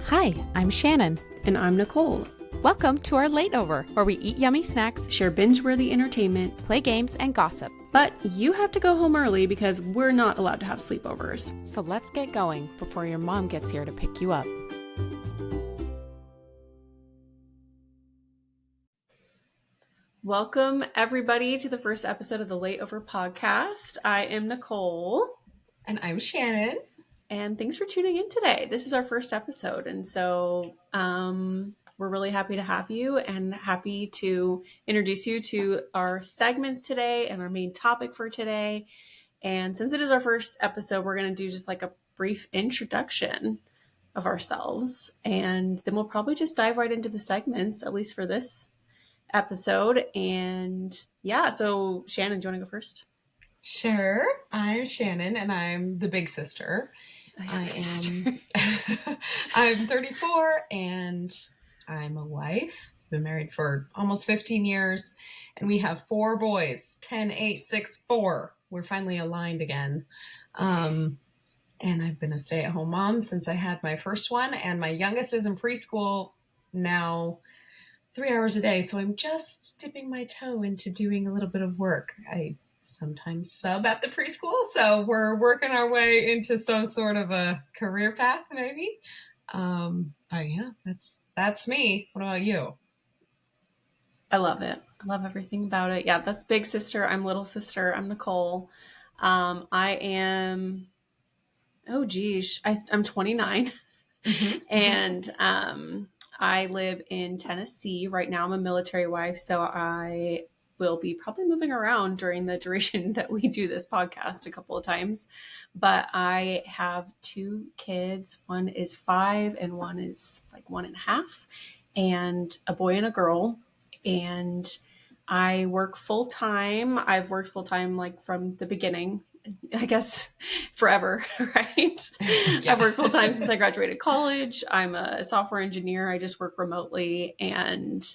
Hi, I'm Shannon. And I'm Nicole. Welcome to our Lateover, where we eat yummy snacks, Share binge-worthy entertainment, play games, and gossip. but you have to go home early because we're not allowed to have sleepovers. So let's get going before your mom gets here to pick you up. Welcome, everybody, to the first episode of the Lateover podcast. I am Nicole. And I'm Shannon. And thanks for tuning in today. This is our first episode, and so we're really happy to have you and happy to introduce you to our segments today and our main topic for today. And since it is our first episode, we're going to do just like a brief introduction of ourselves, and then we'll probably just dive right into the segments, at least for this episode. And yeah, so Shannon, do you want to go first? Sure. I'm Shannon, and I'm the big sister. I'm 34, and I'm a wife. Been married for almost 15 years, and we have 4 boys, 10, 8, 6, 4. We're finally aligned again. And I've been a stay-at-home mom since I had my first one, and my youngest is in preschool now 3 hours a day, so I'm just dipping my toe into doing a little bit of work. I sometimes sub at the preschool, so we're working our way into some sort of a career path, maybe. But yeah, that's me. What about you? I love it. I love everything about it. Yeah, that's big sister. I'm little sister. I'm Nicole. I am, I'm 29. Mm-hmm. And I live in Tennessee. Right now I'm a military wife, so I will be probably moving around during the duration that we do this podcast a couple of times. But I have 2 kids. One is 5 and one is like 1.5, and a boy and a girl. And I work full time. I've worked full time like from the beginning, I guess forever, right? Yeah. I've worked full time since I graduated college. I'm a software engineer. I just work remotely. And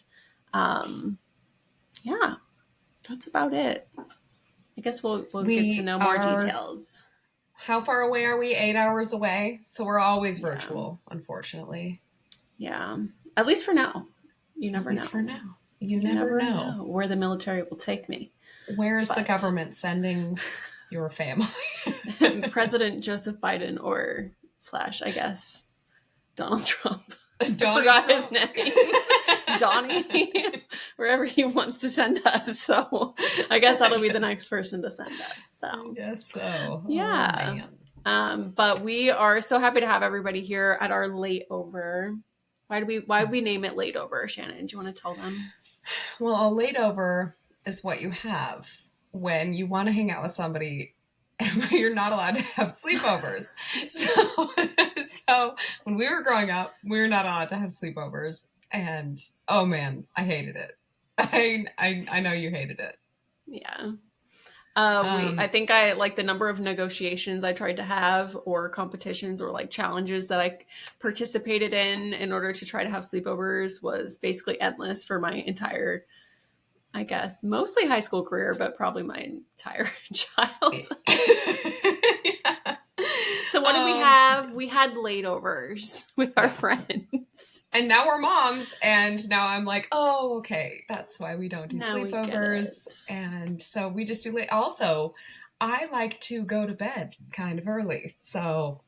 yeah, that's about it. I guess we'll get to know more details. How far away are we? 8 hours away. So we're always virtual, unfortunately. Yeah. At least for now. You never know. For now. You never know where the military will take me. Where is the government sending your family? President Joseph Biden or / I guess Donald Trump. Forgot his name. Donnie. Wherever he wants to send us. So I guess that'll be the next person to send us. So I guess so. Yeah. Oh, man. But we are so happy to have everybody here at our Lateover. Why we name it Lateover, Shannon? Do you want to tell them? Well, a lateover is what you have when you want to hang out with somebody but you're not allowed to have sleepovers. So when we were growing up, we were not allowed to have sleepovers. And oh man, I hated it. I know you hated it. Yeah. I think I like the number of negotiations I tried to have, or competitions, or like challenges that I participated in order to try to have sleepovers was basically endless for my entire, I guess, mostly high school career, but probably my entire childhood. Yeah. So what did we have? We had Lateovers with our friends. And now we're moms, and now I'm like, oh, okay, that's why we don't do Now we get sleepovers. it. And so we just do late. Also, I like to go to bed kind of early. So,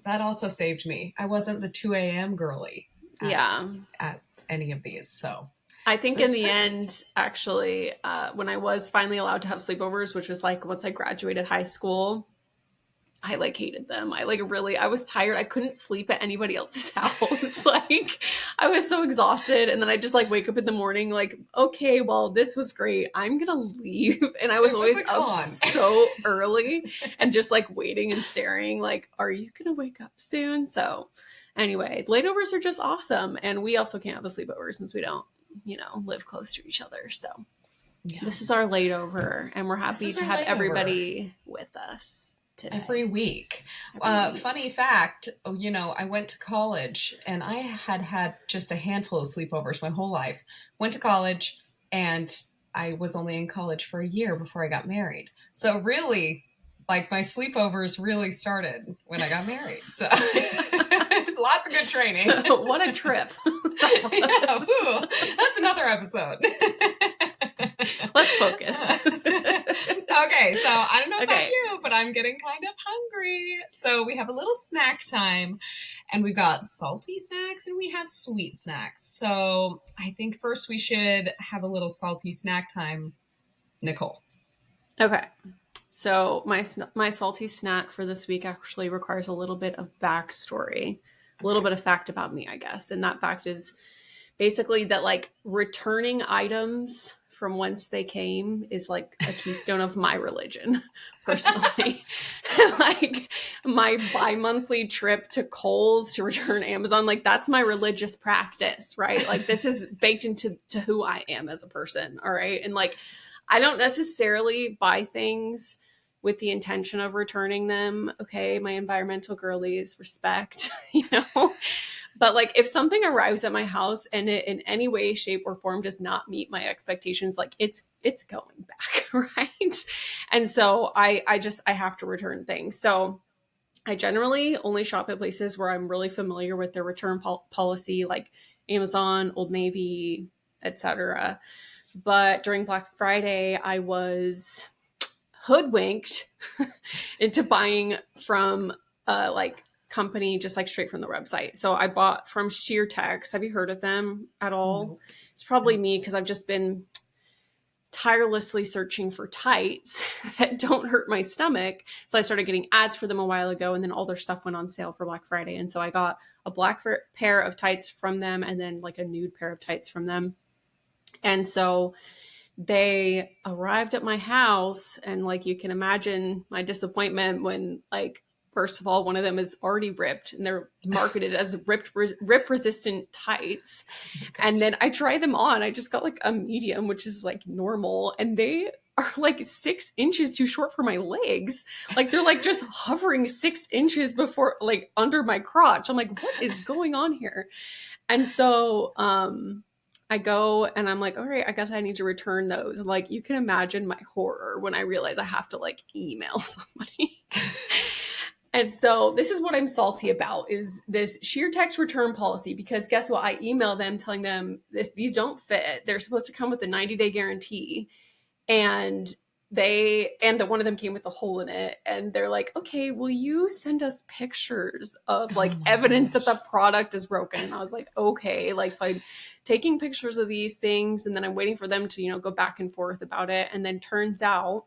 that also saved me. I wasn't the 2 a.m. girly at any of these. So I think in the end, actually, when I was finally allowed to have sleepovers, which was like once I graduated high school, I like hated them. I was tired. I couldn't sleep at anybody else's house. Like I was so exhausted. And then I just like wake up in the morning like, okay, well, this was great. I'm going to leave. And I was always up so early and just like waiting and staring like, are you going to wake up soon? So anyway, Lateovers are just awesome. And we also can't have a sleepover since we don't, live close to each other. So This is our Lateover, and we're happy to have everybody with us today. Every week. Funny fact, I went to college and I had just a handful of sleepovers my whole life. Went to college and I was only in college for a year before I got married. So really, like my sleepovers really started when I got married. So lots Lots of good training. What a trip. Yeah, ooh, that's another episode. Let's focus. Okay, so I don't know about Okay. you, but I'm getting kind of hungry. So we have a little snack time, and we've got salty snacks and we have sweet snacks. So I think first we should have a little salty snack time. Nicole. Okay. So my salty snack for this week actually requires a little bit of backstory, a little bit of fact about me, I guess. And that fact is basically that like returning items from whence they came is like a keystone of my religion, personally. Like my bi-monthly trip to Kohl's to return Amazon, like that's my religious practice, right? Like this is baked into who I am as a person, all right? And like I don't necessarily buy things with the intention of returning them. Okay, my environmental girlies, respect, But like if something arrives at my house and it in any way, shape, or form does not meet my expectations, like it's going back, right? And so I have to return things. So I generally only shop at places where I'm really familiar with their return policy, like Amazon, Old Navy, etc. But during Black Friday, I was hoodwinked into buying from like company just like straight from the website. So I bought from Sheertex. Have you heard of them at all? Nope. It's probably me because I've just been tirelessly searching for tights that don't hurt my stomach. So I started getting ads for them a while ago, and then all their stuff went on sale for Black Friday. And so I got a black pair of tights from them and then like a nude pair of tights from them. And so they arrived at my house, and like you can imagine my disappointment when like first of all, one of them is already ripped and they're marketed as rip resistant tights. And then I try them on. I just got like a medium, which is like normal. And they are like 6 inches too short for my legs. Like they're like just hovering 6 inches before like under my crotch. I'm like, what is going on here? And so, I go and I'm like, all right, I guess I need to return those. And like, you can imagine my horror when I realize I have to like email somebody. And so this is what I'm salty about is this Sheertex return policy, because guess what? I email them telling them these don't fit. They're supposed to come with a 90-day guarantee. And one of them came with a hole in it. And they're like, okay, will you send us pictures of like evidence that the product is broken? And I was like, okay. Like, so I'm taking pictures of these things and then I'm waiting for them to, go back and forth about it. And then turns out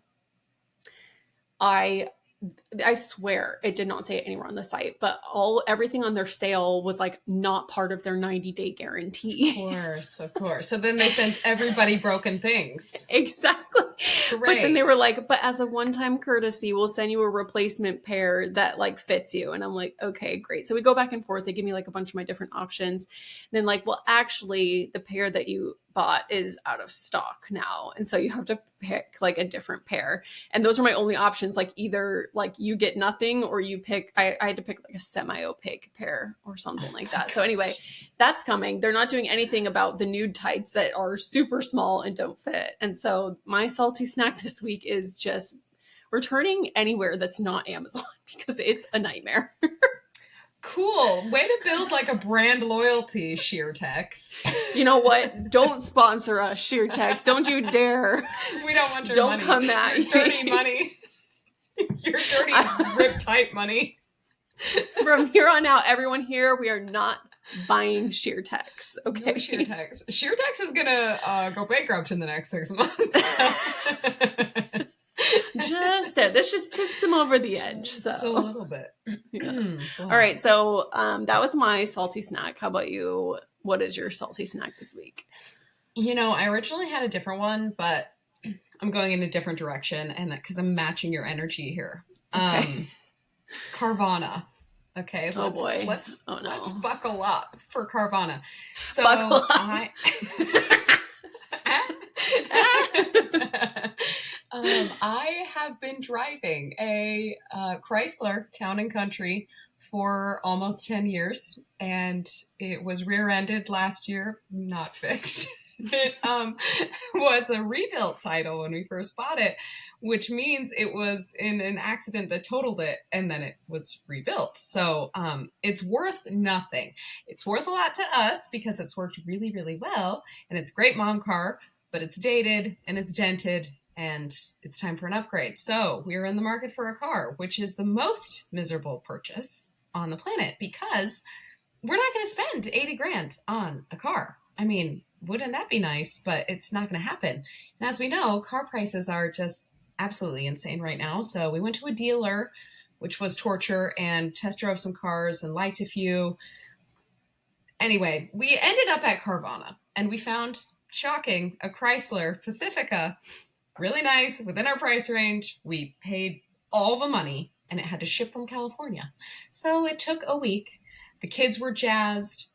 I swear it did not say it anywhere on the site, but everything on their sale was like not part of their 90-day guarantee. Of course. So then they sent everybody broken things. Exactly. Great. But then they were like, but as a one-time courtesy, we'll send you a replacement pair that like fits you. And I'm like, okay, great. So we go back and forth. They give me like a bunch of my different options. And then like, well, actually the pair that you bought is out of stock now. And so you have to pick like a different pair. And those are my only options. Like either like you get nothing or you pick, I had to pick like a semi-opaque pair or something like that. So anyway, that's coming. They're not doing anything about the nude tights that are super small and don't fit. And so my salty snack this week is just returning anywhere that's not Amazon because it's a nightmare. Cool. Way to build like a brand loyalty, Sheertex. You know what? Don't sponsor us, Sheertex. Don't you dare. We don't want your Don't money. come at your me. dirty money. Your dirty rip tight money. From here on out, everyone here, we are not buying Sheertex. Okay. No Sheertex. Sheertex is gonna go bankrupt in the next 6 months. Just that. This just tips him over the edge. So Just a little bit. Yeah. All right. So that was my salty snack. How about you? What is your salty snack this week? I originally had a different one, but I'm going in a different direction, and because I'm matching your energy here. Okay. Carvana. Okay. Oh boy. Let's no. buckle up for Carvana. So Buckle up. I have been driving a Chrysler Town & Country for almost 10 years, and it was rear-ended last year, not fixed. it was a rebuilt title when we first bought it, which means it was in an accident that totaled it and then it was rebuilt. So it's worth nothing. It's worth a lot to us because it's worked really, really well and it's a great mom car, but it's dated and it's dented and it's time for an upgrade. So we're in the market for a car, which is the most miserable purchase on the planet because we're not going to spend 80 grand on a car. I mean, wouldn't that be nice? But it's not going to happen. And as we know, car prices are just absolutely insane right now. So we went to a dealer, which was torture, and test drove some cars and liked a few. Anyway, we ended up at Carvana and we found, shocking, a Chrysler Pacifica. Really nice, within our price range. We paid all the money and it had to ship from California. So it took a week. The kids were jazzed.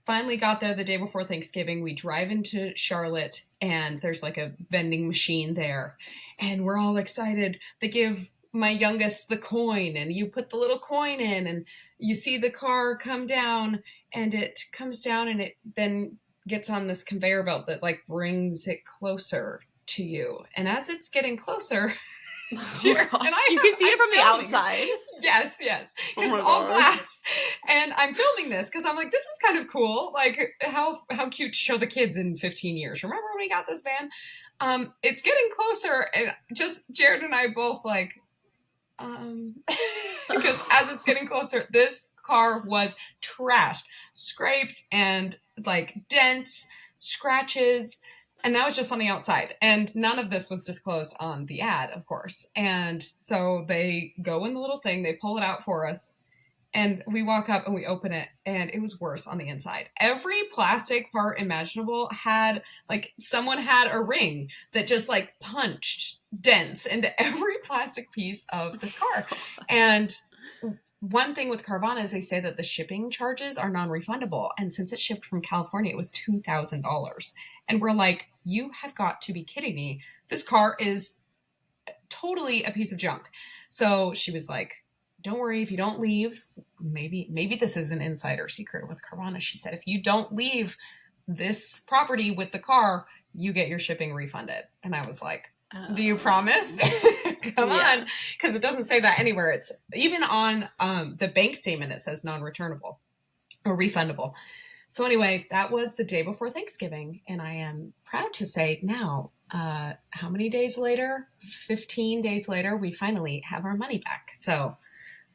Finally got there the day before Thanksgiving. We drive into Charlotte and there's like a vending machine there. And we're all excited. They give my youngest the coin and you put the little coin in and you see the car come down and it comes down and it then gets on this conveyor belt that like brings it closer to you. And as it's getting closer, Oh gosh, you can see it from the outside. Yes. Oh It's my all God. glass. And I'm filming this because I'm like, this is kind of cool. Like how cute to show the kids in 15 years. Remember when we got this van? It's getting closer and just Jared and I both like, because as it's getting closer, this car was trashed. Scrapes and like dents, scratches. And that was just on the outside. And none of this was disclosed on the ad, of course. And so they go in the little thing, they pull it out for us. And we walk up and we open it. And it was worse on the inside. Every plastic part imaginable had, like, someone had a ring that just, like, punched dents into every plastic piece of this car. And one thing with Carvana is they say that the shipping charges are non-refundable. And since it shipped from California, it was $2,000. And we're like, you have got to be kidding me. This car is totally a piece of junk. So she was like, don't worry, if you don't leave, maybe this is an insider secret with Carvana. She said, if you don't leave this property with the car, you get your shipping refunded. And I was like, do you promise? Come on. Because it doesn't say that anywhere. It's even on the bank statement, it says non-returnable or refundable. So anyway, that was the day before Thanksgiving. And I am proud to say now, how many days later? 15 days later, we finally have our money back. So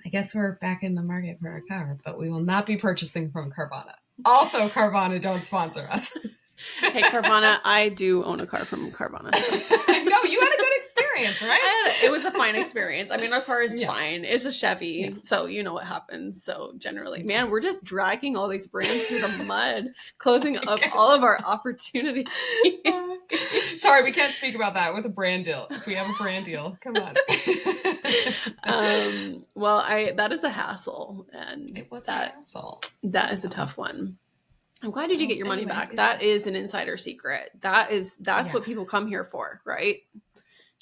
I guess we're back in the market for a car, but we will not be purchasing from Carvana. Also, Carvana, don't sponsor us. Hey, Carvana, I do own a car from Carvana. So. I know, you had a good experience, right? It was a fine experience. I mean, our car is Yeah. fine. It's a Chevy, so you know what happens. So generally, man, we're just dragging all these brands through the mud, closing up all of our opportunities. Sorry, we can't speak about that with a brand deal. If we have a brand deal, come on. Well, that is a hassle, and It was that a hassle. that is a tough one. I'm glad did you get your money anyway, back. it's- That is an insider secret. That's Yeah. what people come here for, right?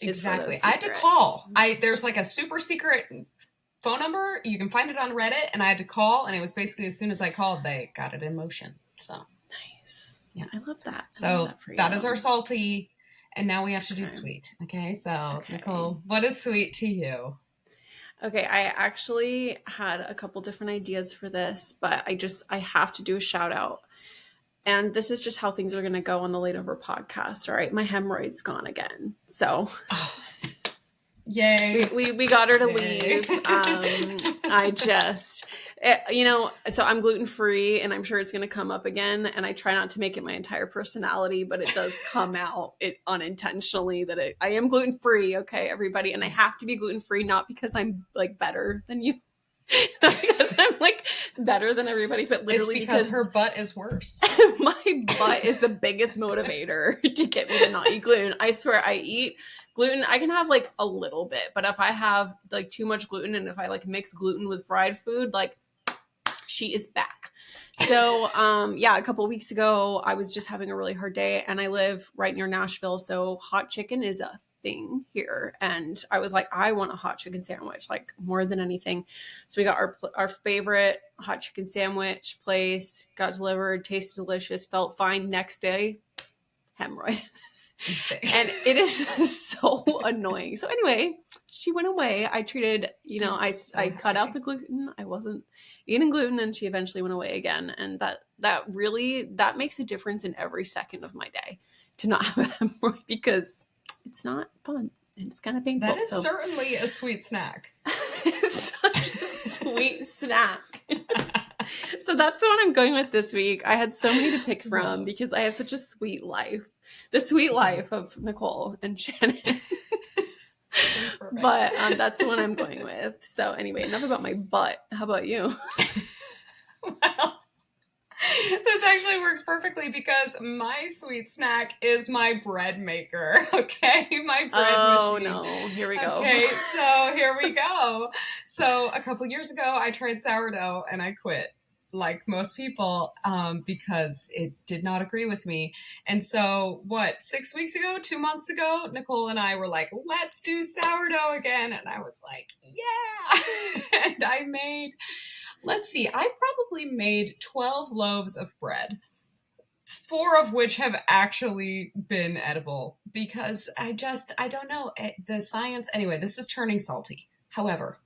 Is for Exactly. those I had to secrets. call. There's like a super secret phone number. You can find it on Reddit, and I had to call, and it was basically as soon as I called, they got it in motion. So Nice. Yeah. I love that. I So love for that you. is our salty, and now we have to do Okay. sweet. Okay, so Okay. Nicole, what is sweet to you? Okay, I actually had a couple different ideas for this, but I have to do a shout out. And this is just how things are going to go on the Lateover podcast. All right, my hemorrhoid's gone again. So Yay. we got her to Yay. leave. So I'm gluten free, and I'm sure it's going to come up again. And I try not to make it my entire personality, but it does come out unintentionally that I am gluten free. Okay, everybody, and I have to be gluten free, not because I'm like better than you, not because I'm like better than everybody, but It's literally because her butt is worse. my butt is the biggest motivator to get me to not eat gluten. I swear I eat gluten. I can have like a little bit, but if I have like too much gluten and if I like mix gluten with fried food, like she is back. So a couple of weeks ago, I was just having a really hard day and I live right near Nashville. So hot chicken is a thing here. And I was like, I want a hot chicken sandwich, like more than anything. So we got our favorite hot chicken sandwich place, got delivered, tasted delicious, felt fine. Next day, hemorrhoid. Mistake. And it is so annoying. So anyway, she went away. I treated, I cut out the gluten. I wasn't eating gluten, and she eventually went away again. And that makes a difference in every second of my day to not have a hemorrhoid, because it's not fun and it's kind of painful. That is certainly a sweet snack. It's such a sweet snack. So that's the one I'm going with this week. I had so many to pick from because I have such a sweet life. The sweet life of Nicole and Shannon. But that's the one I'm going with. So anyway, enough about my butt. How about you? Well, this actually works perfectly because my sweet snack is my bread maker. Okay, my bread machine. Oh no, here we go. Okay, so here we go. So a couple years ago, I tried sourdough and I quit, like most people, because it did not agree with me. And so 6 weeks ago, 2 months ago, Nicole and I were like, let's do sourdough again. And I was like, yeah. And I made, I've probably made 12 loaves of bread, 4 of which have actually been edible because I don't know the science. Anyway, this is turning salty. However,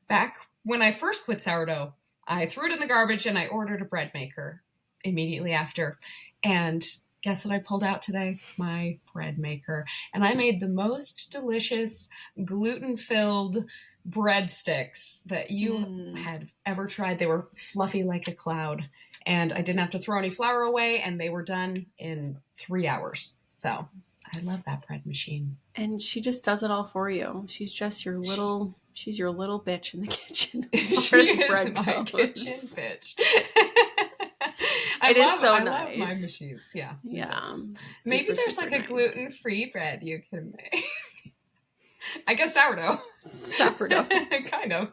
back when I first quit sourdough, I threw it in the garbage and I ordered a bread maker immediately after. And guess what I pulled out today? My bread maker. And I made the most delicious gluten-filled breadsticks that you had ever tried. They were fluffy like a cloud. And I didn't have to throw any flour away, and they were done in 3 hours. So I love that bread machine. And she just does it all for you. She's just your little bitch in the kitchen. As She far as is bread my goes. kitchen bitch. I love my machines. Yeah. Yeah. Maybe there's like a gluten-free bread you can make. I guess sourdough. Sourdough. Kind of.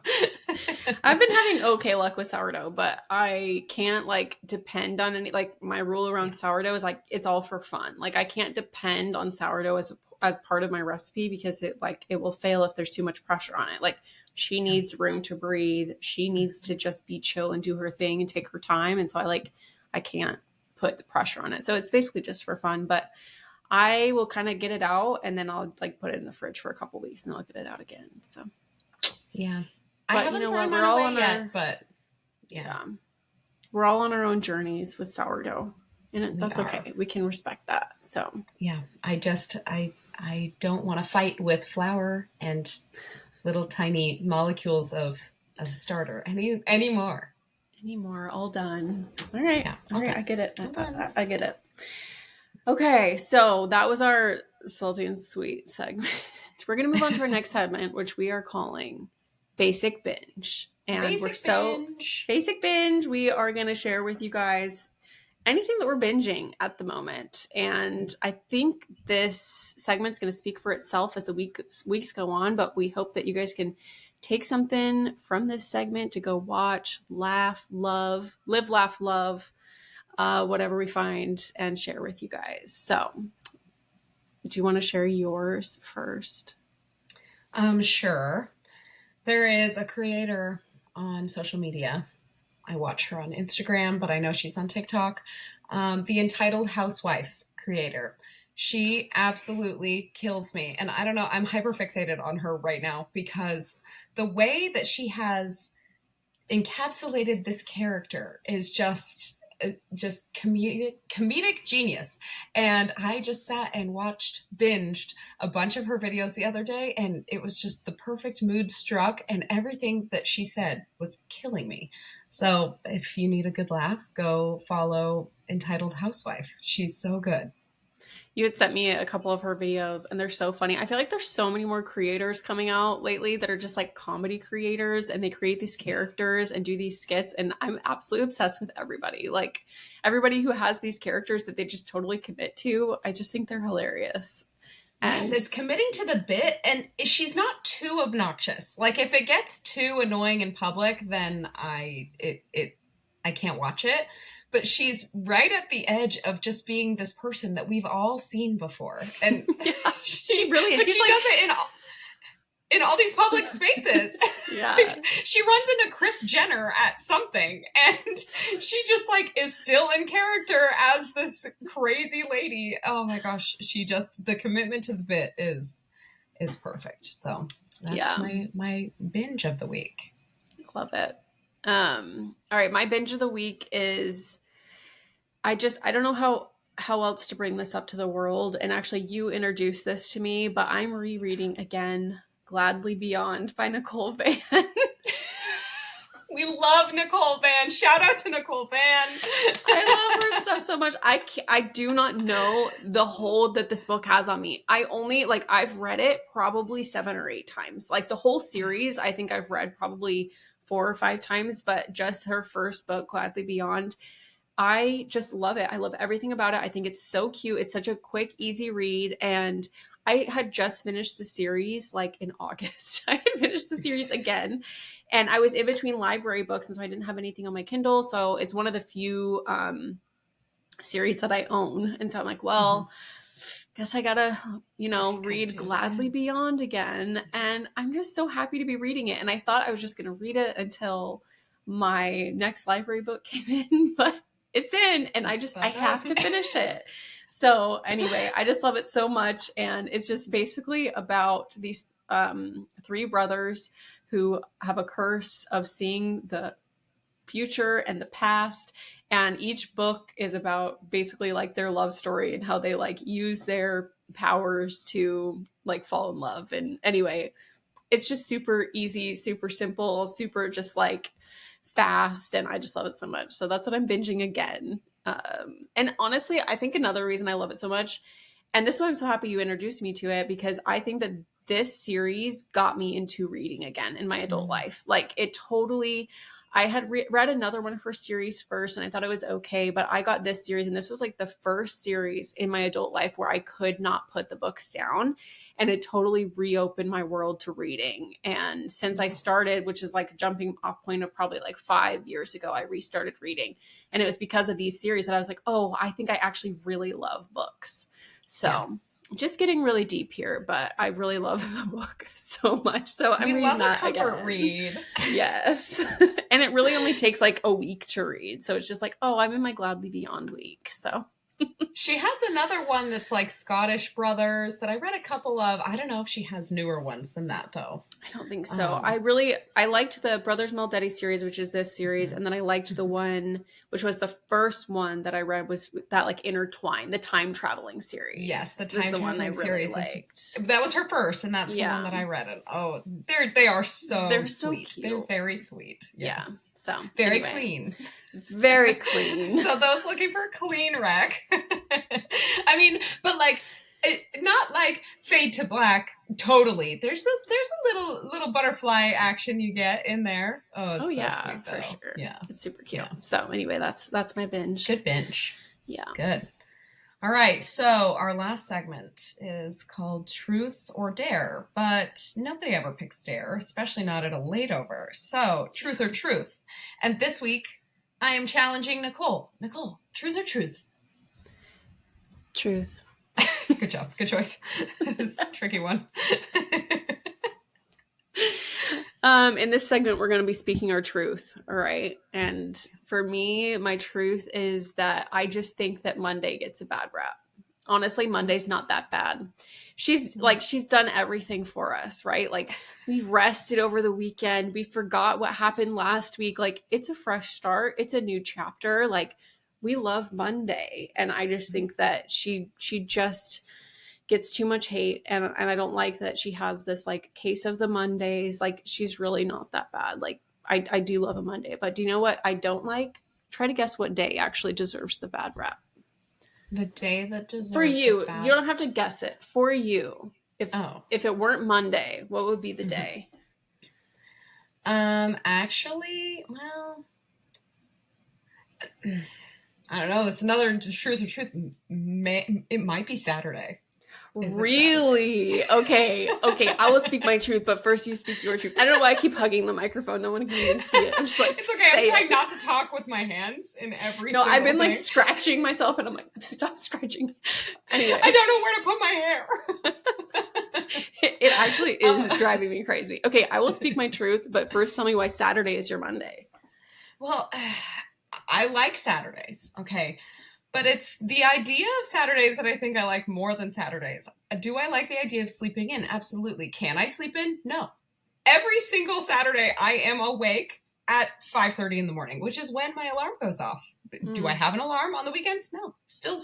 I've been having okay luck with sourdough, but I can't depend on any, my rule around sourdough is it's all for fun. I can't depend on sourdough as part of my recipe because it will fail if there's too much pressure on it. She needs room to breathe. She needs to just be chill and do her thing and take her time. And so I can't put the pressure on it. So it's basically just for fun, but I will kind of get it out and then I'll put it in the fridge for a couple weeks and I'll get it out again. So yeah, but I haven't tried mine away yet, but yeah, we're all on our own journeys with sourdough, and that's okay. We can respect that. So yeah, I don't want to fight with flour and little tiny molecules of starter anymore. All done. All right. Yeah, All right. okay. I get it. I get it. Okay, so that was our salty and sweet segment. We're going to move on to our next segment, which we are calling Basic Binge. And Basic Binge. We are going to share with you guys anything that we're binging at the moment. And I think this segment's going to speak for itself as the weeks go on, but we hope that you guys can take something from this segment to go watch, laugh, love, live, laugh, love, whatever we find and share with you guys. So do you want to share yours first? Sure. There is a creator on social media. I watch her on Instagram, but I know she's on TikTok. The Entitled Housewife creator. She absolutely kills me. And I don't know, I'm hyperfixated on her right now because the way that she has encapsulated this character is just comedic genius. And I just sat and binged a bunch of her videos the other day, and it was just the perfect mood struck, and everything that she said was killing me. So if you need a good laugh, go follow Entitled Housewife. She's so good. You had sent me a couple of her videos and they're so funny. I feel like there's so many more creators coming out lately that are just comedy creators, and they create these characters and do these skits. And I'm absolutely obsessed with everybody. Everybody who has these characters that they just totally commit to. I just think they're hilarious. Yes, it's committing to the bit, and she's not too obnoxious. If it gets too annoying in public, then I can't watch it. But she's right at the edge of just being this person that we've all seen before. And yeah, she really is. But she does it in all these public spaces. Yeah. Like, she runs into Kris Jenner at something, and she just like is still in character as this crazy lady. Oh my gosh, the commitment to the bit is perfect. So that's my binge of the week. Love it. All right, my binge of the week is I don't know how else to bring this up to the world. And actually, you introduced this to me, but I'm rereading again Gladly Beyond by Nicole Van. We love Nicole Van. Shout out to Nicole Van. I love her stuff so much. I do not know the hold that this book has on me. I only, like, I've read it probably 7 or 8 times. Like, the whole series, I think I've read probably 4 or 5 times, but just her first book, Gladly Beyond, I just love it. I love everything about it. I think it's so cute. It's such a quick, easy read. And I had just finished the series like in August. I had finished the series again. And I was in between library books. And so I didn't have anything on my Kindle. So it's one of the few series that I own. And so I'm like, well, guess I gotta, read Gladly Beyond again. And I'm just so happy to be reading it. And I thought I was just going to read it until my next library book came in, but it's in, and I have to finish it. So anyway, I just love it so much. And it's just basically about these 3 brothers who have a curse of seeing the future and the past. And each book is about basically like their love story and how they like use their powers to like fall in love. And anyway, it's just super easy, super simple, super just like fast, and I just love it so much. So that's what I'm binging again. And honestly, I think another reason I love it so much, and this is why I'm so happy you introduced me to it, because I think that this series got me into reading again in my adult life. Like it totally, I had read another one of her series first, and I thought it was okay, but I got this series, and this was like the first series in my adult life where I could not put the books down. And it totally reopened my world to reading. And since I started, which is like a jumping off point of probably like 5 years ago, I restarted reading. And it was because of these series that I was like, oh, I think I actually really love books. So just getting really deep here, but I really love the book so much. So I'm reading that again. We love a comfort read. Yes. And it really only takes like a week to read. So it's just like, oh, I'm in my Gladly Beyond week. So she has another one that's like Scottish Brothers that I read a couple of. I don't know if she has newer ones than that though. I don't think so. I liked the Brothers Maldetti series, which is this series. And then I liked the one, which was the first one that I read, was that like Intertwine, the time traveling series. Yes, the time traveling series. Liked. That was her first, and that's the one that I read. And oh, they are so they're sweet. So cute. They're very sweet. Yes. Yeah. So very anyway. clean. Very clean. So those looking for a clean wreck. I mean, but like, not like Fade to Black. Totally. There's a little butterfly action you get in there. Oh, it's so sweet, for sure. Yeah, it's super cute. Yeah. So anyway, that's my binge. Good binge. Yeah. Good. All right. So our last segment is called Truth or Dare, but nobody ever picks Dare, especially not at a lateover. So Truth or Truth. And this week I am challenging Nicole. Nicole, truth or truth? Truth. Good job. Good choice. It's a tricky one. In this segment, we're going to be speaking our truth. All right. And for me, my truth is that I just think that Monday gets a bad rap. Honestly, Monday's not that bad. She's done everything for us, right? Like we've rested over the weekend. We forgot what happened last week. Like it's a fresh start. It's a new chapter. Like we love Monday. And I just think that she just gets too much hate. And I don't like that she has this like case of the Mondays. Like she's really not that bad. Like I do love a Monday, but do you know what I don't like? Try to guess what day actually deserves the bad rap. The day that deserves for you. The bad... You don't have to guess it. For you. If it weren't Monday, what would be the day? Actually, well, I don't know. It's another truth or truth. It might be Saturday. Really? Okay. I will speak my truth, but first you speak your truth. I don't know why I keep hugging the microphone. No one can even see it. I'm just like, it's okay. I'm trying not to talk with my hands in every. No, I've been thing. like scratching myself, and I'm like, stop scratching. Anyway, I don't know where to put my hair. It actually is driving me crazy. Okay, I will speak my truth, but first tell me why Saturday is your Monday. Well, I like Saturdays, okay? But it's the idea of Saturdays that I think I like more than Saturdays. Do I like the idea of sleeping in? Absolutely. Can I sleep in? No. Every single Saturday, I am awake at 5:30 in the morning, which is when my alarm goes off. Do I have an alarm on the weekends? No. Still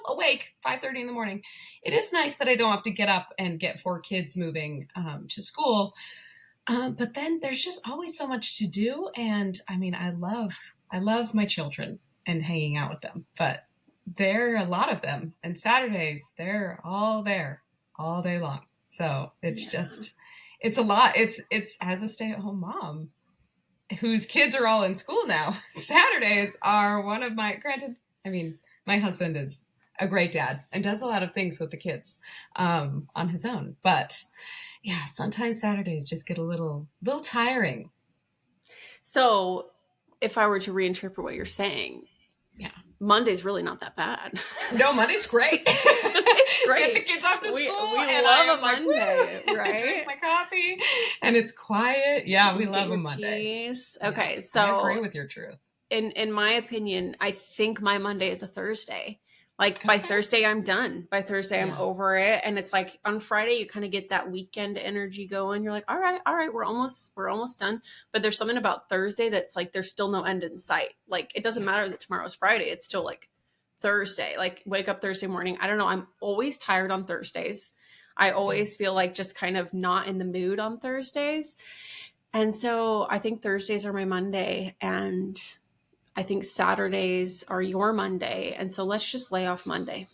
awake 5:30 in the morning. It is nice that I don't have to get up and get 4 kids moving to school. But then there's just always so much to do. And I mean, I love my children and hanging out with them, but there are a lot of them. And Saturdays, they're all there all day long. So it's just, it's a lot. It's as a stay-at-home mom whose kids are all in school now. Saturdays are one of my, granted, I mean, my husband is a great dad and does a lot of things with the kids on his own. But yeah, sometimes Saturdays just get a little tiring. So if I were to reinterpret what you're saying, Yeah. Monday's really not that bad. No, Monday's great. It's great. Get the kids off to school. We and love I a am Monday, like, right? Drink my coffee, and it's quiet. Yeah, we love a Monday. Peace. Okay, Yes, so I agree with your truth. in my opinion, I think my Monday is a Thursday. Like by Thursday, I'm done. By Thursday, I'm over it. And it's like on Friday, you kind of get that weekend energy going. You're like, all right, we're almost done. But there's something about Thursday that's like, there's still no end in sight. Like, it doesn't matter that tomorrow's Friday. It's still like Thursday. Like, wake up Thursday morning. I don't know. I'm always tired on Thursdays. I always feel like just kind of not in the mood on Thursdays. And so I think Thursdays are my Monday. And I think Saturdays are your Monday. And so let's just lay off Monday.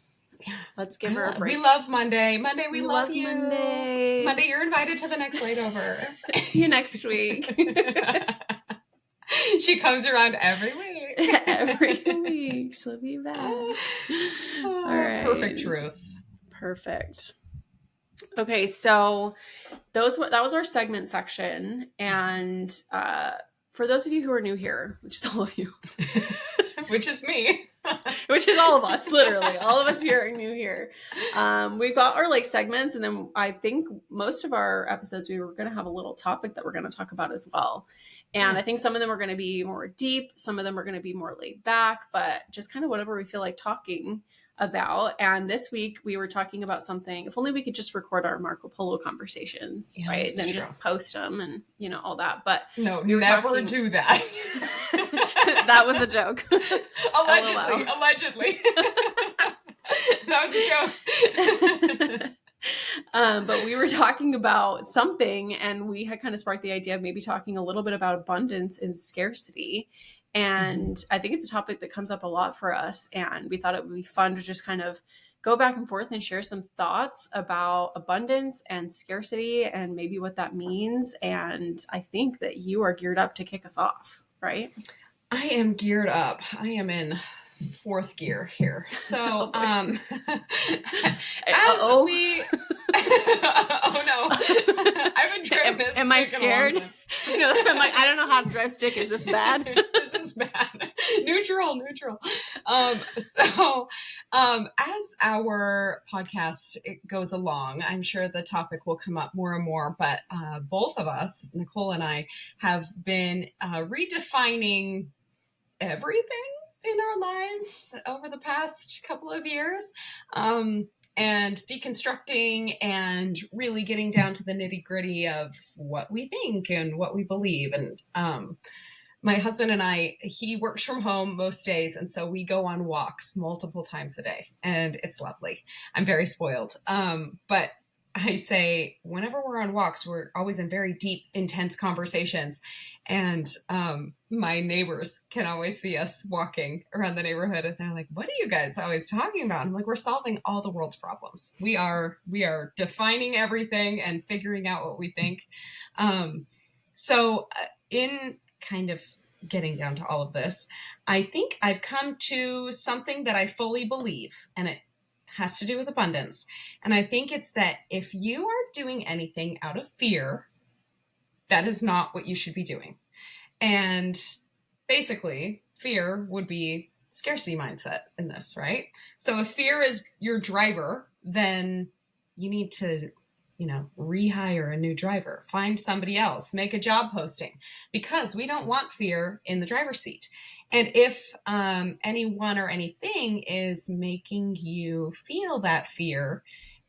Yeah. Let's give her a break. We love Monday. Monday, we love you. Monday. Monday, you're invited to the next layover. See you next week. She comes around every week. Every week. She'll be back. All right. Perfect truth. Perfect. Okay, so that was our segment section. And for those of you who are new here, which is all of you, which is me, which is all of us, literally all of us here are new here. We've got our like segments, and then I think most of our episodes we were going to have a little topic that we're going to talk about as well. And I think some of them are going to be more deep, some of them are going to be more laid back, but just kind of whatever we feel like talking about. And this week we were talking about something, if only we could just record our Marco Polo conversations, right? Then just post them and, you know, all that. But no, we never do that. That was a joke. Allegedly. That was a joke. But we were talking about something, and we had kind of sparked the idea of maybe talking a little bit about abundance and scarcity. And I think it's a topic that comes up a lot for us. And we thought it would be fun to just kind of go back and forth and share some thoughts about abundance and scarcity and maybe what that means. And I think that you are geared up to kick us off, right? I am geared up. I am in 4th gear here. So, oh no, I've been driving this. Am I scared? No, so I'm like, I don't know how to drive stick. Is this bad? This is bad. Neutral. As our podcast goes along, I'm sure the topic will come up more and more, but both of us, Nicole and I, have been redefining everything in our lives over the past couple of years, and deconstructing and really getting down to the nitty gritty of what we think and what we believe. And my husband and I, he works from home most days. And so we go on walks multiple times a day, and it's lovely. I'm very spoiled. But I say, whenever we're on walks, we're always in very deep, intense conversations. And my neighbors can always see us walking around the neighborhood, and they're like, what are you guys always talking about? I'm like, we're solving all the world's problems. We are defining everything and figuring out what we think. So in kind of getting down to all of this, I think I've come to something that I fully believe, and it has to do with abundance. And I think it's that if you are doing anything out of fear, that is not what you should be doing. And basically, fear would be scarcity mindset in this, right? So if fear is your driver, then you need to rehire a new driver, find somebody else, make a job posting, because we don't want fear in the driver's seat. And if anyone or anything is making you feel that fear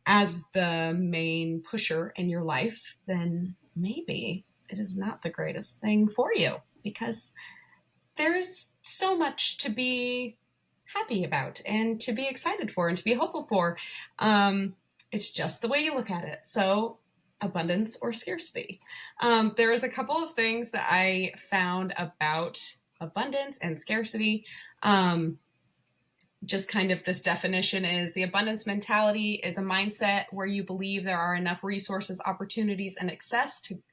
as the main pusher in your life, then maybe it is not the greatest thing for you, because there's so much to be happy about and to be excited for and to be hopeful for. It's just the way you look at it. So abundance or scarcity. There is a couple of things that I found about abundance and scarcity. Just kind of this definition is: the abundance mentality is a mindset where you believe there are enough resources, opportunities, and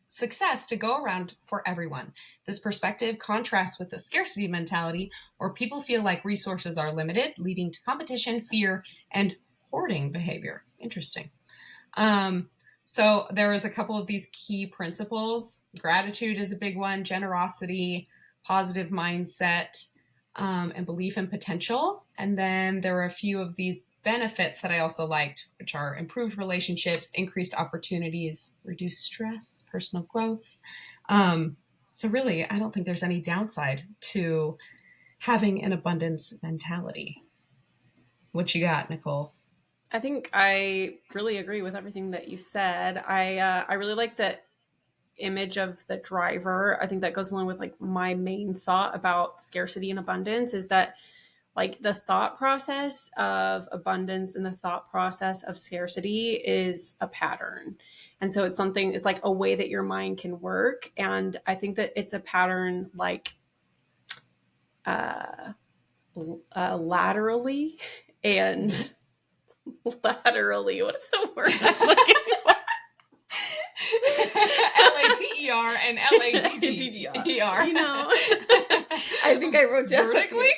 success to go around for everyone. This perspective contrasts with the scarcity mentality, where people feel like resources are limited, leading to competition, fear, and hoarding behavior. Interesting. So there is a couple of these key principles. Gratitude is a big one, generosity, positive mindset, and belief in potential. And then there are a few of these benefits that I also liked, which are improved relationships, increased opportunities, reduced stress, personal growth. So really, I don't think there's any downside to having an abundance mentality. What you got, Nicole? I think I really agree with everything that you said. I really like the image of the driver. I think that goes along with like my main thought about scarcity and abundance is that like the thought process of abundance and the thought process of scarcity is a pattern. And so it's something, it's like a way that your mind can work. And I think that it's a pattern like laterally and laterally. What's the word I'm looking for? LATER and LADDER. You know, I think I wrote down vertically.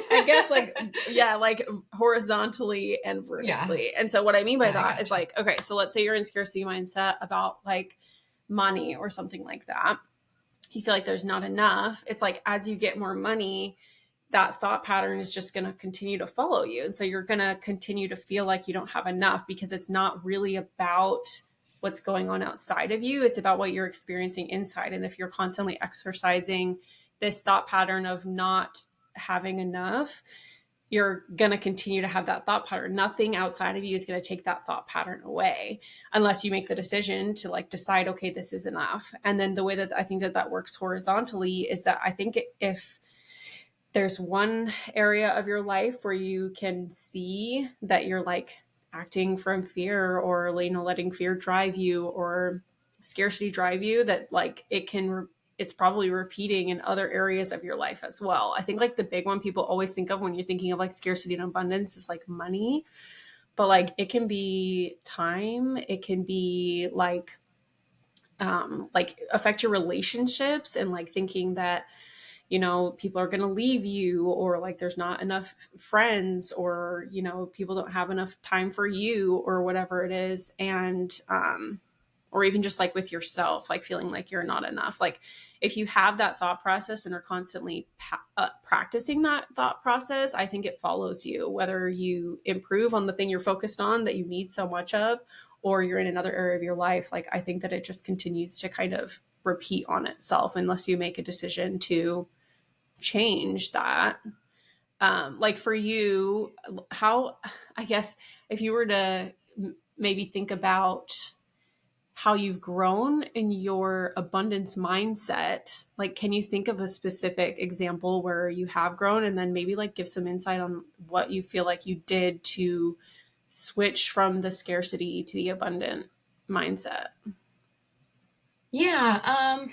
I guess like horizontally and vertically. Yeah. And so what I mean by that is like, okay, so let's say you're in scarcity mindset about like money or something like that. You feel like there's not enough. It's like, as you get more money, that thought pattern is just going to continue to follow you. And so you're going to continue to feel like you don't have enough, because it's not really about what's going on outside of you. It's about what you're experiencing inside. And if you're constantly exercising this thought pattern of not having enough, you're going to continue to have that thought pattern. Nothing outside of you is going to take that thought pattern away unless you make the decision to like decide, okay, this is enough. And then the way that I think that works horizontally is that I think if there's one area of your life where you can see that you're like acting from fear, or letting fear drive you or scarcity drive you, that like it's probably repeating in other areas of your life as well. I think like the big one people always think of when you're thinking of like scarcity and abundance is like money, but like it can be time. It can be like affect your relationships, and like thinking that, you know, people are going to leave you, or like there's not enough friends, or, you know, people don't have enough time for you, or whatever it is. And, or even just like with yourself, like feeling like you're not enough. Like if you have that thought process and are constantly practicing that thought process, I think it follows you, whether you improve on the thing you're focused on that you need so much of, or you're in another area of your life. Like, I think that it just continues to kind of repeat on itself unless you make a decision to change that. Like for you, how, I guess if you were to maybe think about how you've grown in your abundance mindset, like, can you think of a specific example where you have grown, and then maybe like give some insight on what you feel like you did to switch from the scarcity to the abundant mindset? Yeah.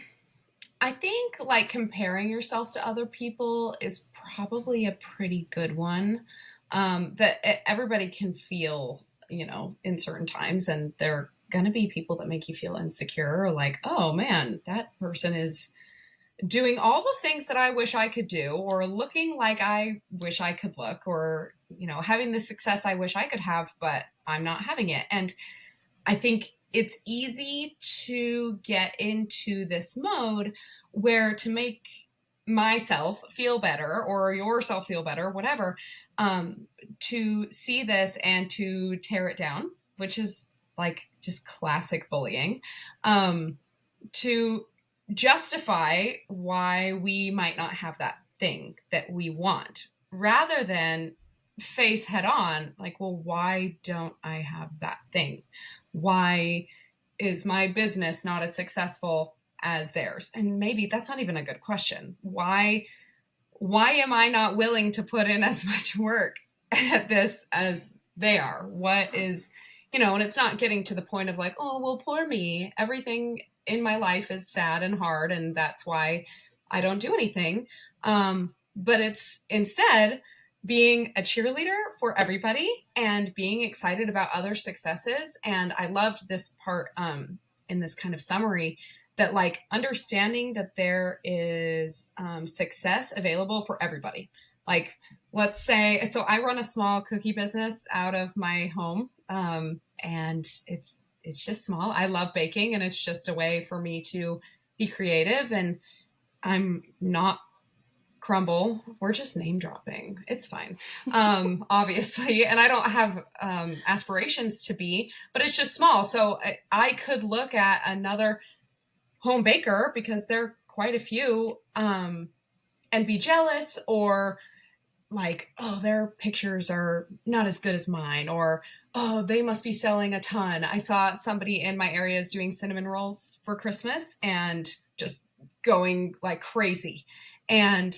I think like comparing yourself to other people is probably a pretty good one, that everybody can feel, you know, in certain times, and they're going to be people that make you feel insecure, or like, oh man, that person is doing all the things that I wish I could do, or looking like I wish I could look, or, you know, having the success I wish I could have, but I'm not having it. And I think it's easy to get into this mode where, to make myself feel better or yourself feel better, whatever, to see this and to tear it down, which is like just classic bullying, to justify why we might not have that thing that we want, rather than face head on, like, well, why don't I have that thing? Why is my business not as successful as theirs? And maybe that's not even a good question. Why am I not willing to put in as much work at this as they are? What is, and it's not getting to the point of like, oh, well, poor me. Everything in my life is sad and hard, and that's why I don't do anything. But it's instead being a cheerleader for everybody and being excited about other successes. And I loved this part in this kind of summary, that like understanding that there is success available for everybody. Like, let's say, so I run a small cookie business out of my home, and it's just small. I love baking, and it's just a way for me to be creative. And I'm not Crumble. We're just name dropping. It's fine. Obviously. And I don't have aspirations to be, but it's just small. So I could look at another home baker, because there are quite a few, and be jealous, or like, oh, their pictures are not as good as mine, or, oh, they must be selling a ton. I saw somebody in my area is doing cinnamon rolls for Christmas and just going like crazy. And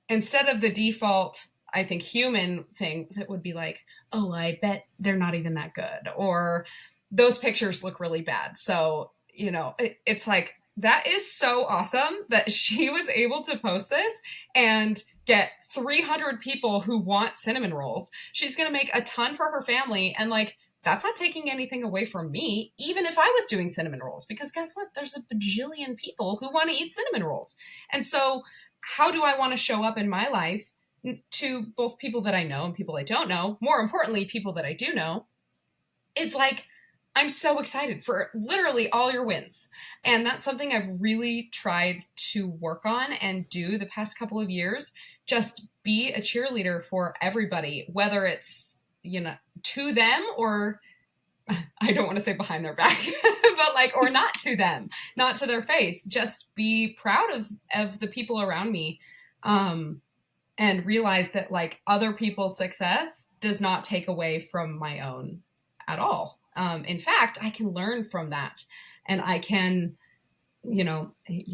instead of the default, I think, human thing that would be like, oh, I bet they're not even that good, or those pictures look really bad. So, it's like, that is so awesome that she was able to post this and get 300 people who want cinnamon rolls. She's going to make a ton for her family. And like, that's not taking anything away from me, even if I was doing cinnamon rolls, because guess what? There's a bajillion people who want to eat cinnamon rolls. And so how do I want to show up in my life to both people that I know and people I don't know? More importantly, people that I do know, is like, I'm so excited for literally all your wins. And that's something I've really tried to work on and do the past couple of years. Just be a cheerleader for everybody, whether it's, to them, or I don't want to say behind their back, but like, or not to them, not to their face. Just be proud of the people around me. And realize that like other people's success does not take away from my own at all. In fact, I can learn from that, and I can, you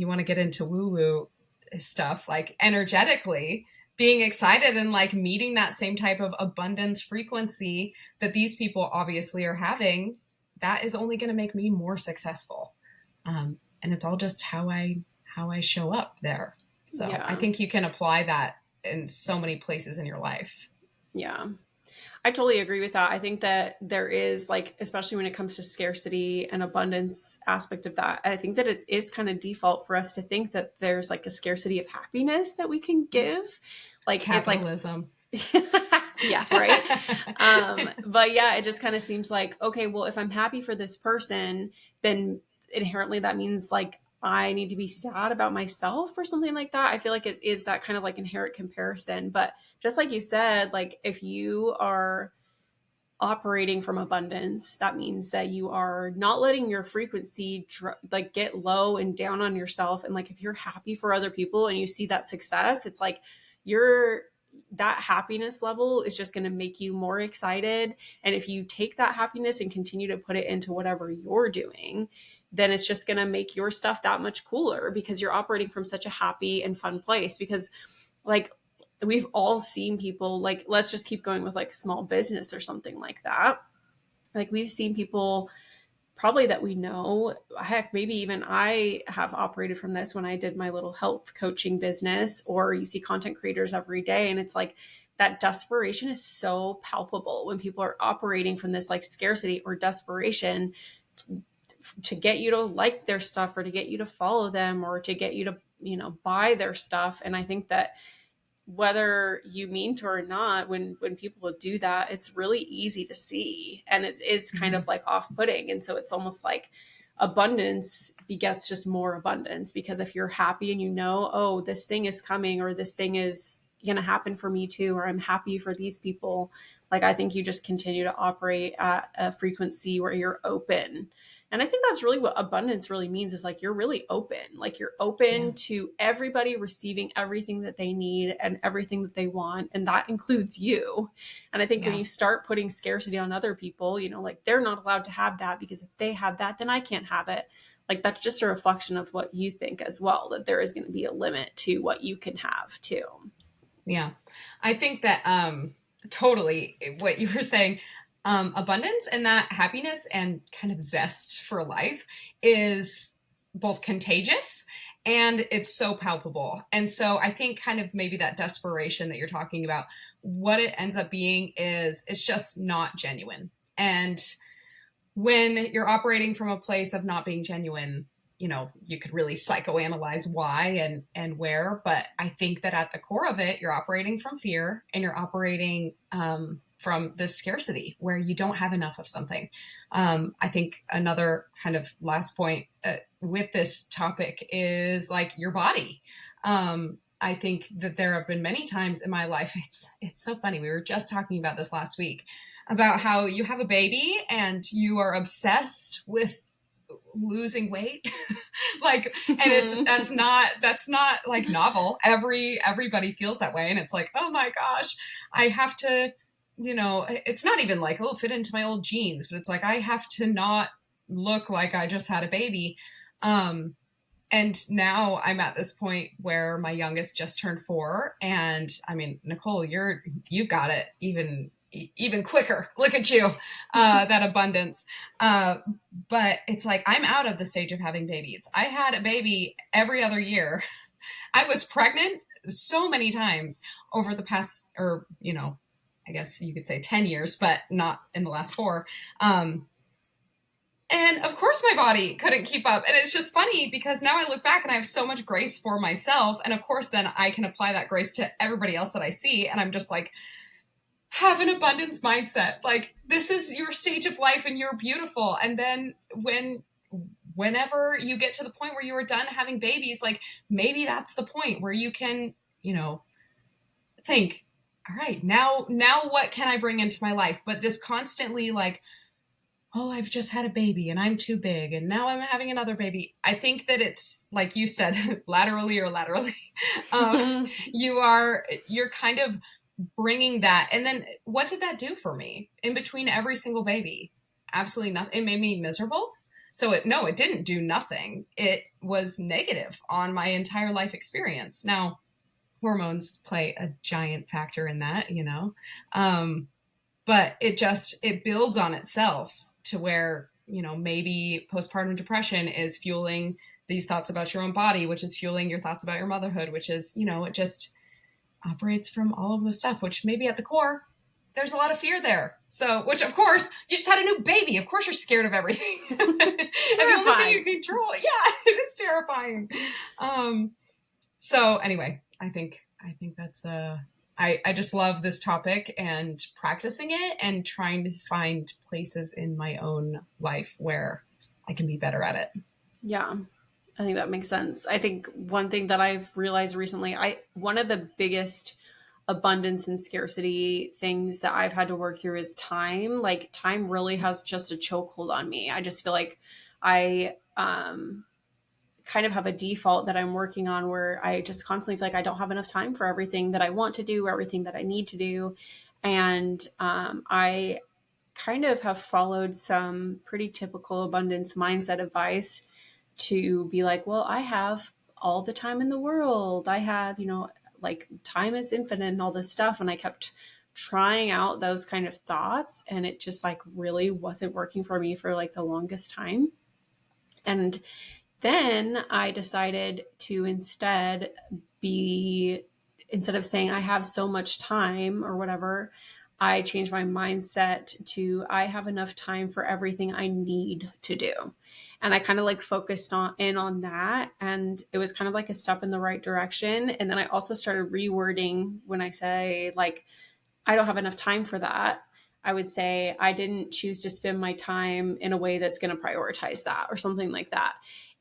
want to get into woo-woo stuff, like energetically being excited and like meeting that same type of abundance frequency that these people obviously are having, that is only going to make me more successful. And it's all just how I show up there. So yeah. I think you can apply that in so many places in your life. Yeah. I totally agree with that. I think that there is like, especially when it comes to scarcity and abundance aspect of that, I think that it is kind of default for us to think that there's like a scarcity of happiness that we can give. Like capitalism. It's like, yeah, right. But yeah, it just kind of seems like, okay, well, if I'm happy for this person, then inherently that means like I need to be sad about myself or something like that. I feel like it is that kind of like inherent comparison. But just like you said, like if you are operating from abundance, that means that you are not letting your frequency like get low and down on yourself. And like if you're happy for other people and you see that success, it's like that happiness level is just going to make you more excited. And if you take that happiness and continue to put it into whatever you're doing, then it's just going to make your stuff that much cooler, because you're operating from such a happy and fun place. Because like we've all seen people, like, let's just keep going with like small business or something like that. Like we've seen people probably that we know, heck, maybe even I have operated from this when I did my little health coaching business, or you see content creators every day. And it's like that desperation is so palpable when people are operating from this like scarcity or desperation to get you to like their stuff, or to get you to follow them, or to get you to, buy their stuff. And I think that whether you mean to or not, when people do that, it's really easy to see, and it is kind of like off-putting. And so it's almost like abundance begets just more abundance, because if you're happy and oh, this thing is coming, or this thing is going to happen for me too, or I'm happy for these people. Like, I think you just continue to operate at a frequency where you're open. And I think that's really what abundance really means, is like you're really open. Like you're open Yeah. to everybody receiving everything that they need and everything that they want. And that includes you. And I think when Yeah. you start putting scarcity on other people, like they're not allowed to have that because if they have that, then I can't have it. Like that's just a reflection of what you think as well, that there is going to be a limit to what you can have too. Yeah. I think that totally what you were saying, abundance and that happiness and kind of zest for life is both contagious and it's so palpable. And so I think kind of maybe that desperation that you're talking about, what it ends up being is it's just not genuine. And when you're operating from a place of not being genuine, you could really psychoanalyze why and where, but I think that at the core of it, you're operating from fear and you're operating from this scarcity where you don't have enough of something. I think another kind of last point with this topic is like your body. I think that there have been many times in my life, it's so funny. We were just talking about this last week about how you have a baby and you are obsessed with losing weight. Like, and that's not like novel. Everybody feels that way. And it's like, oh my gosh, I have to, it's not even like, oh, fit into my old jeans, but it's like, I have to not look like I just had a baby. And now I'm at this point where my youngest just turned 4. And I mean, Nicole, you've got it even quicker. Look at you, that abundance. But it's like, I'm out of the stage of having babies. I had a baby every other year. I was pregnant so many times over the past, or, I guess you could say 10 years, but not in the last 4. And of course my body couldn't keep up. And it's just funny because now I look back and I have so much grace for myself. And of course, then I can apply that grace to everybody else that I see. And I'm just like, have an abundance mindset. Like, this is your stage of life and you're beautiful. And then whenever you get to the point where you are done having babies, like maybe that's the point where you can, think, all right, now what can I bring into my life? But this constantly like, oh, I've just had a baby and I'm too big and now I'm having another baby. I think that it's like you said, laterally, you're kind of bringing that. And then what did that do for me in between every single baby? Absolutely nothing. It made me miserable. So it didn't do nothing. It was negative on my entire life experience. Now, hormones play a giant factor in that, but it builds on itself to where, maybe postpartum depression is fueling these thoughts about your own body, which is fueling your thoughts about your motherhood, which is, it just operates from all of the stuff, which maybe at the core, there's a lot of fear there. So, which of course, you just had a new baby. Of course you're scared of everything. And the only thing you control, it is terrifying. So anyway, I think that's I just love this topic and practicing it and trying to find places in my own life where I can be better at it. Yeah, I think that makes sense. I think one thing that I've realized recently, one of the biggest abundance and scarcity things that I've had to work through is time. Like time really has just a chokehold on me. I just feel like I kind of have a default that I'm working on where I just constantly feel like I don't have enough time for everything that I want to do, or everything that I need to do. And I kind of have followed some pretty typical abundance mindset advice to be like, well, I have all the time in the world. I have, like time is infinite and all this stuff. And I kept trying out those kind of thoughts, and it just like really wasn't working for me for like the longest time. And then I decided to instead of saying I have so much time or whatever, I changed my mindset to I have enough time for everything I need to do. And I kind of like focused on that. And it was kind of like a step in the right direction. And then I also started rewording when I say like, I don't have enough time for that. I would say I didn't choose to spend my time in a way that's going to prioritize that or something like that.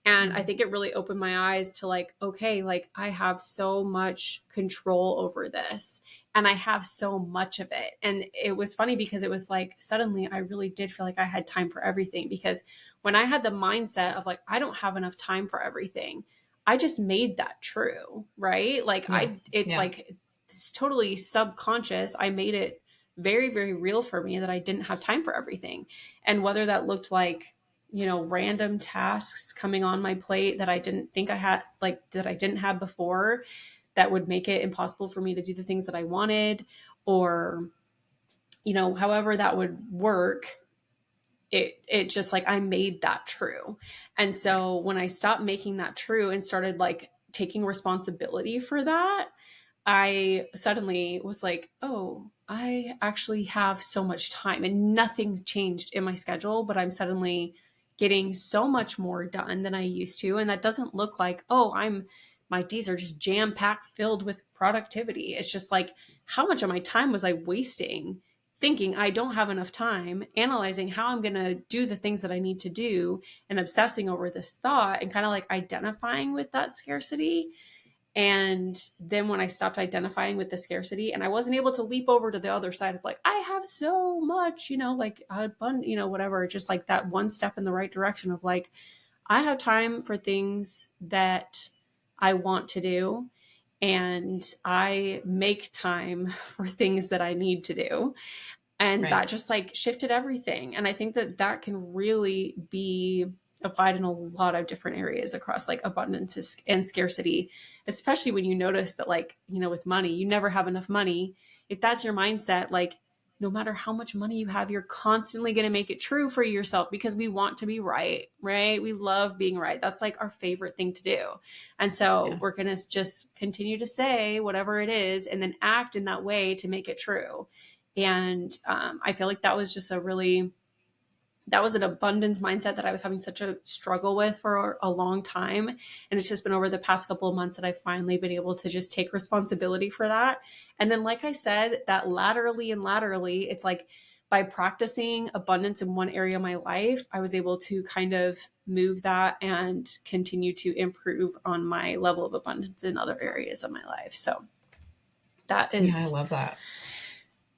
And I think it really opened my eyes to like, okay, like I have so much control over this and I have so much of it. And it was funny because it was like, suddenly I really did feel like I had time for everything, because when I had the mindset of like, I don't have enough time for everything, I just made that true. Right. Like like, it's totally subconscious. I made it very, very real for me that I didn't have time for everything. And whether that looked like, random tasks coming on my plate that I didn't think I had, like that I didn't have before, that would make it impossible for me to do the things that I wanted, or, however that would work, it just like, I made that true. And so when I stopped making that true and started like taking responsibility for that, I suddenly was like, oh, I actually have so much time, and nothing changed in my schedule, but I'm suddenly getting so much more done than I used to. And that doesn't look like, oh, my days are just jam packed filled with productivity. It's just like, how much of my time was I wasting thinking I don't have enough time, analyzing how I'm going to do the things that I need to do, and obsessing over this thought, and kind of like identifying with that scarcity. And then when I stopped identifying with the scarcity, and I wasn't able to leap over to the other side of like, I have so much, like whatever, just like that one step in the right direction of like, I have time for things that I want to do, and I make time for things that I need to do. And that just like shifted everything. And I think that that can really be applied in a lot of different areas across like abundance and scarcity, especially when you notice that, like, with money, you never have enough money. If that's your mindset, like, no matter how much money you have, you're constantly going to make it true for yourself, because we want to be right? We love being right. That's like our favorite thing to do. And so we're going to just continue to say whatever it is and then act in that way to make it true. And I feel like that was just that was an abundance mindset that I was having such a struggle with for a long time. And it's just been over the past couple of months that I've finally been able to just take responsibility for that. And then, like I said, that laterally, it's like by practicing abundance in one area of my life, I was able to kind of move that and continue to improve on my level of abundance in other areas of my life. So that is, I love that,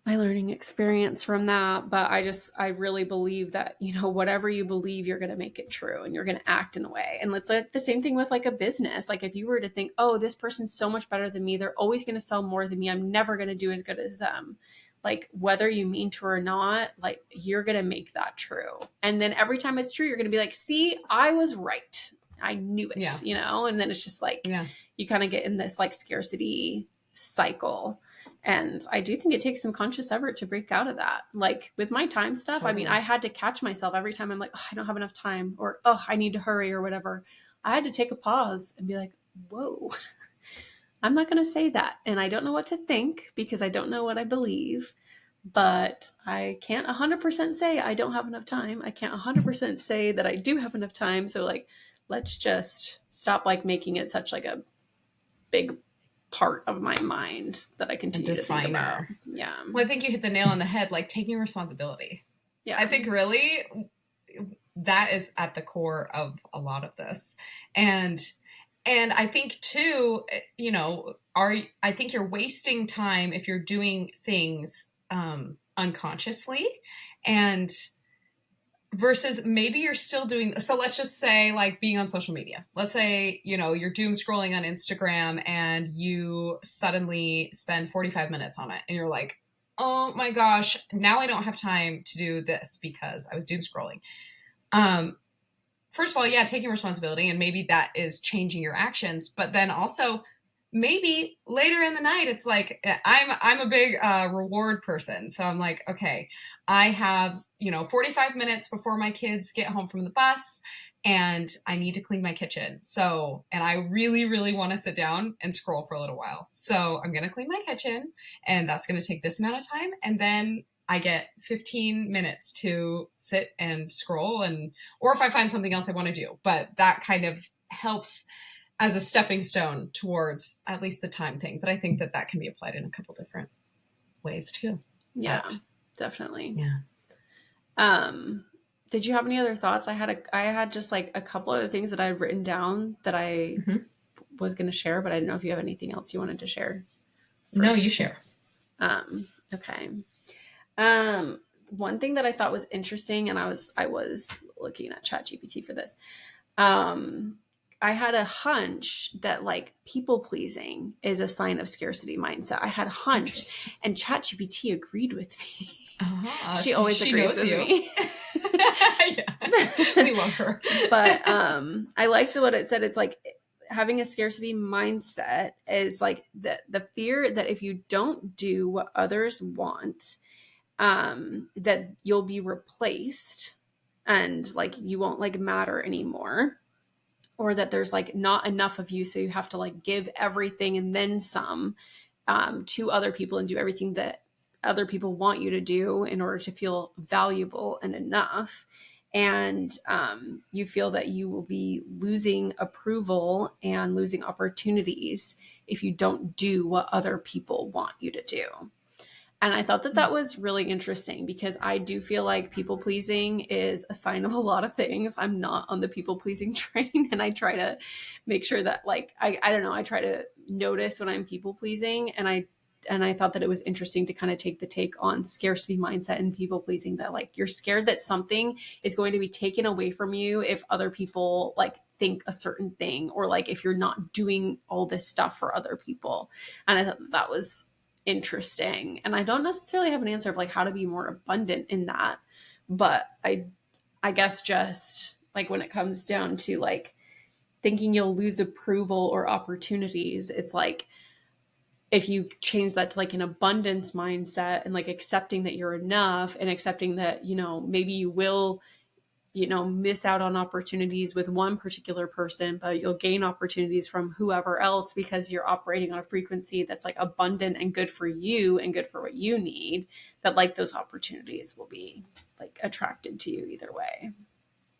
my learning experience from that. But I really believe that, whatever you believe, you're going to make it true, and you're going to act in a way. And it's like the same thing with like a business. Like if you were to think, oh, this person's so much better than me, they're always going to sell more than me, I'm never going to do as good as them. Like whether you mean to or not, like you're going to make that true. And then every time it's true, you're going to be like, see, I was right. I knew it, and then it's just like, you kind of get in this like scarcity cycle. And I do think it takes some conscious effort to break out of that. Like with my time stuff, totally. I mean, I had to catch myself every time I'm like, oh, I don't have enough time, or, oh, I need to hurry, or whatever. I had to take a pause and be like, whoa, I'm not going to say that. And I don't know what to think, because I don't know what I believe, but I can't 100% say I don't have enough time. I can't 100% say that I do have enough time. So like, let's just stop like making it such like a big part of my mind that I continue to think about. Yeah. Well, I think you hit the nail on the head, like taking responsibility. Yeah. I think really that is at the core of a lot of this. And I think too, I think you're wasting time if you're doing things unconsciously, and versus maybe you're still doing, so let's just say like being on social media. Let's say, you're doom scrolling on Instagram and you suddenly spend 45 minutes on it and you're like, oh my gosh, now I don't have time to do this because I was doom scrolling. First of all, taking responsibility, and maybe that is changing your actions, but then also maybe later in the night, it's like, I'm a big reward person. So I'm like, okay, I have, 45 minutes before my kids get home from the bus, and I need to clean my kitchen. So, and I really, really want to sit down and scroll for a little while. So I'm going to clean my kitchen, and that's going to take this amount of time. And then I get 15 minutes to sit and scroll, or if I find something else I want to do, but that kind of helps as a stepping stone towards at least the time thing. But I think that can be applied in a couple different ways too. Yeah, definitely. Yeah. Did you have any other thoughts? I had just like a couple other things that I had written down that I Mhm. was going to share, but I didn't know if you have anything else you wanted to share. No, you First. share. Okay. One thing that I thought was interesting, and I was looking at ChatGPT for this. I had a hunch that like people pleasing is a sign of scarcity mindset. I had a hunch, and ChatGPT agreed with me. She always agrees with me. Yeah. We love her. But I liked what it said. It's like having a scarcity mindset is like the fear that if you don't do what others want, that you'll be replaced and like you won't like matter anymore, or that there's like not enough of you, so you have to like give everything and then some to other people and do everything that other people want you to do in order to feel valuable and enough. And you feel that you will be losing approval and losing opportunities if you don't do what other people want you to do. And I thought that that was really interesting because I do feel like people pleasing is a sign of a lot of things. I'm not on the people pleasing train, and I try to make sure that like I don't know, I try to notice when I'm people pleasing, and I thought that it was interesting to kind of take the take on scarcity mindset and people pleasing, that like you're scared that something is going to be taken away from you if other people like think a certain thing, or like if you're not doing all this stuff for other people. And I thought that was interesting, and I don't necessarily have an answer of like how to be more abundant in that, but I guess just like when it comes down to like thinking you'll lose approval or opportunities, it's like if you change that to like an abundance mindset and like accepting that you're enough and accepting that, you know, maybe you will, you know, miss out on opportunities with one particular person, but you'll gain opportunities from whoever else because you're operating on a frequency that's like abundant and good for you and good for what you need, that like those opportunities will be like attracted to you either way.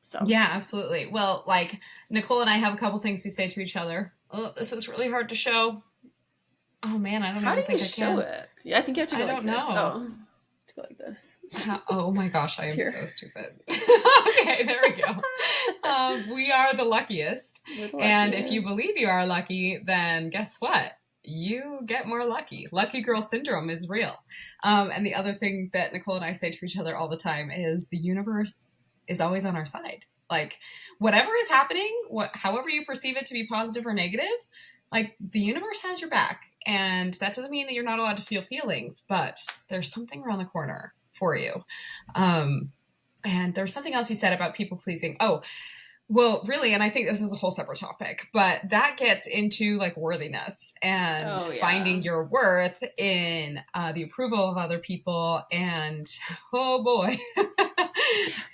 So Yeah, absolutely. Well, like Nicole and I have a couple things we say to each other. Oh, this is really hard to show. Oh man, I don't how do even you think show I can. it? Yeah, I think you have to go I like don't this. know. Oh, to go like this. Oh my gosh, I am Here. so stupid. Okay, there we go. We are the luckiest. And if you believe you are lucky, then guess what? You get more lucky. Lucky girl syndrome is real. And the other thing that Nicole and I say to each other all the time is the universe is always on our side. Like whatever is happening, however you perceive it to be positive or negative, like the universe has your back. And that doesn't mean that you're not allowed to feel feelings, but there's something around the corner for you. And there's something else you said about people pleasing. Oh, well, really, and I think this is a whole separate topic, but that gets into like worthiness and finding your worth in the approval of other people. And oh boy.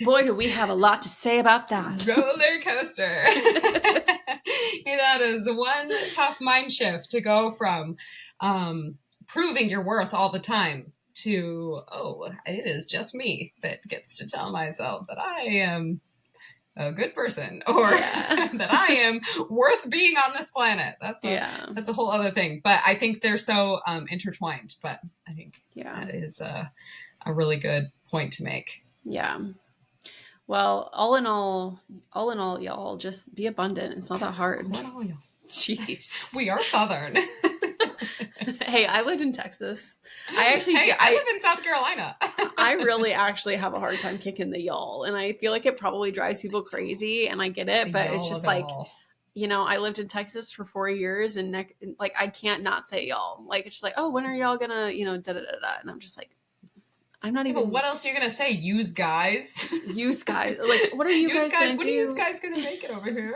Boy, do we have a lot to say about that. Roller coaster. That is one tough mind shift to go from proving your worth all the time to, oh, it is just me that gets to tell myself that I am a good person, or that I am worth being on this planet. That's a whole other thing. But I think they're so intertwined. But I think that is a really good point to make. Yeah. Well, all in all, y'all, just be abundant. It's not that hard. Jeez. We are Southern. Hey, I lived in Texas. I live in South Carolina. I really actually have a hard time kicking the y'all. And I feel like it probably drives people crazy. And I get it. But it's just like, you know, I lived in Texas for 4 years. And like, I can't not say y'all. Like, it's just like, oh, when are y'all going to, you know, da-da-da-da. And I'm just like, I'm not even. But what else are you gonna say? Use guys. Use guys. Like, what are you guys gonna do? When are you guys gonna make it over here?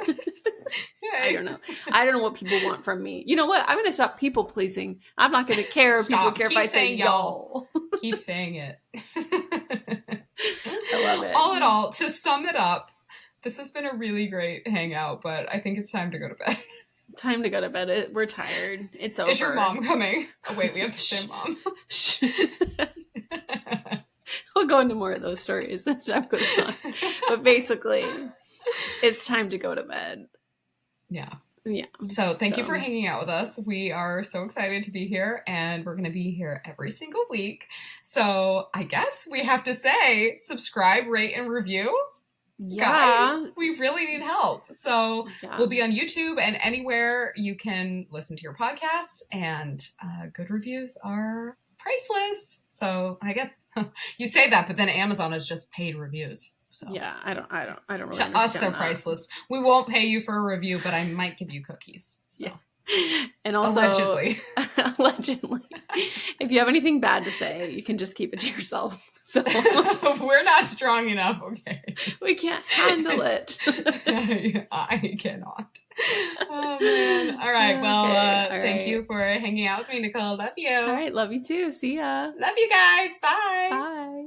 I don't know. I don't know what people want from me. You know what? I'm gonna stop people pleasing. I'm not gonna care if people care if I say y'all. Keep saying it. I love it. All in all, to sum it up, this has been a really great hangout, but I think it's time to go to bed. Time to go to bed. We're tired. It's over. Is your mom coming? Oh wait, we have the same mom. We'll go into more of those stories as time goes on. But basically, it's time to go to bed. Yeah. Yeah. So thank you So- for hanging out with us. We are so excited to be here, and we're going to be here every single week. So I guess we have to say subscribe, rate, and review. Yeah. Guys, we really need help. So Yeah. we'll be on YouTube and anywhere you can listen to your podcasts, and good reviews are priceless. So I guess you say that, but then Amazon is just paid reviews. So Yeah, I don't really to understand us, they're that. priceless. We won't pay you for a review, but I might give you cookies. So. Yeah. And also Allegedly. allegedly. If you have anything bad to say, you can just keep it to yourself. So We're not strong enough, okay? we can't handle it. I cannot. Oh, man. All right. Well, Okay, all thank right. you for hanging out with me, Nicole. Love you. All right, love you too. See ya. Love you guys. Bye. Bye.